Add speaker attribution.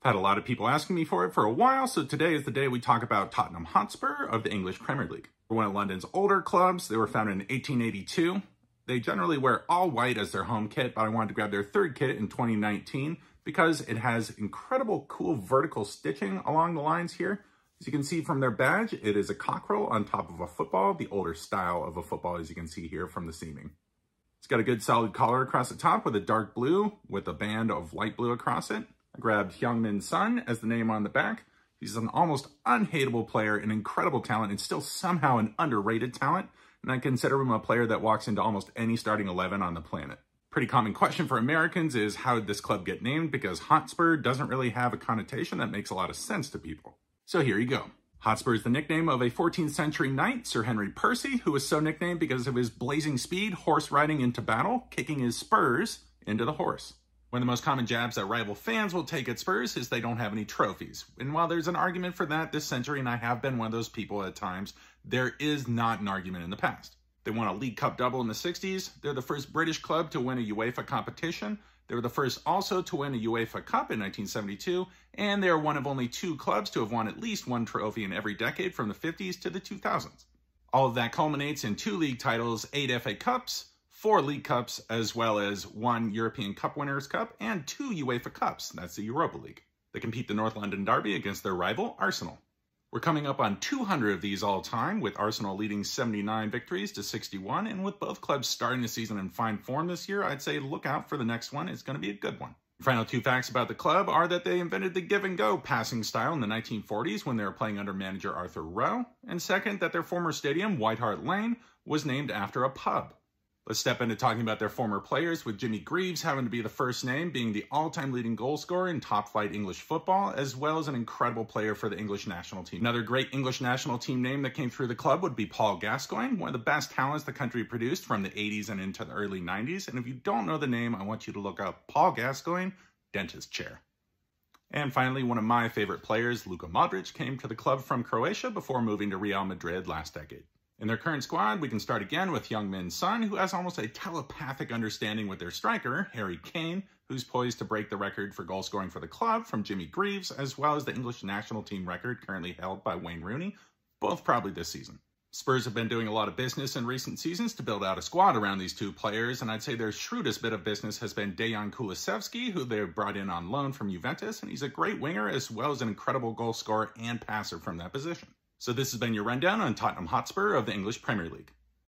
Speaker 1: I've had a lot of people asking me for it for a while, so today is the day we talk about Tottenham Hotspur of the English Premier League. They're one of London's older clubs. They were founded in 1882. They generally wear all white as their home kit, but I wanted to grab their third kit in 2019 because it has incredible cool vertical stitching along the lines here. As you can see from their badge, it is a cockerel on top of a football, the older style of a football, as you can see here from the seaming. It's got a good solid collar across the top with a dark blue with a band of light blue across it. I grabbed Heung-min Son as the name on the back. He's an almost unhateable player, an incredible talent, and still somehow an underrated talent. And I consider him a player that walks into almost any starting 11 on the planet. Pretty common question for Americans is, how did this club get named? Because Hotspur doesn't really have a connotation that makes a lot of sense to people. So here you go. Hotspur is the nickname of a 14th century knight, Sir Henry Percy, who was so nicknamed because of his blazing speed, horse riding into battle, kicking his spurs into the horse. One of the most common jabs that rival fans will take at Spurs is they don't have any trophies. And while there's an argument for that this century, and I have been one of those people at times, there is not an argument in the past. They won a League Cup double in the 60s. They're the first British club to win a UEFA competition. They were the first also to win a UEFA Cup in 1972. And they are one of only two clubs to have won at least one trophy in every decade from the 50s to the 2000s. All of that culminates in 2 league titles, 8 FA Cups, 4 League Cups, as well as 1 European Cup Winners' Cup, and 2 UEFA Cups. That's the Europa League. They compete the North London Derby against their rival, Arsenal. We're coming up on 200 of these all time, with Arsenal leading 79 victories to 61, and with both clubs starting the season in fine form this year, I'd say look out for the next one. It's going to be a good one. Final 2 facts about the club are that they invented the give-and-go passing style in the 1940s when they were playing under manager Arthur Rowe, and second, that their former stadium, White Hart Lane, was named after a pub. Let's step into talking about their former players, with Jimmy Greaves having to be the first name, being the all-time leading goal scorer in top-flight English football, as well as an incredible player for the English national team. Another great English national team name that came through the club would be Paul Gascoigne, one of the best talents the country produced from the 80s and into the early 90s. And if you don't know the name, I want you to look up Paul Gascoigne, dentist chair. And finally, one of my favorite players, Luka Modric, came to the club from Croatia before moving to Real Madrid last decade. In their current squad, we can start again with Heung-min Son, who has almost a telepathic understanding with their striker, Harry Kane, who's poised to break the record for goal scoring for the club from Jimmy Greaves, as well as the English national team record currently held by Wayne Rooney, both probably this season. Spurs have been doing a lot of business in recent seasons to build out a squad around these 2 players, and I'd say their shrewdest bit of business has been Dejan Kulusevski, who they brought in on loan from Juventus, and he's a great winger as well as an incredible goal scorer and passer from that position. So this has been your rundown on Tottenham Hotspur of the English Premier League.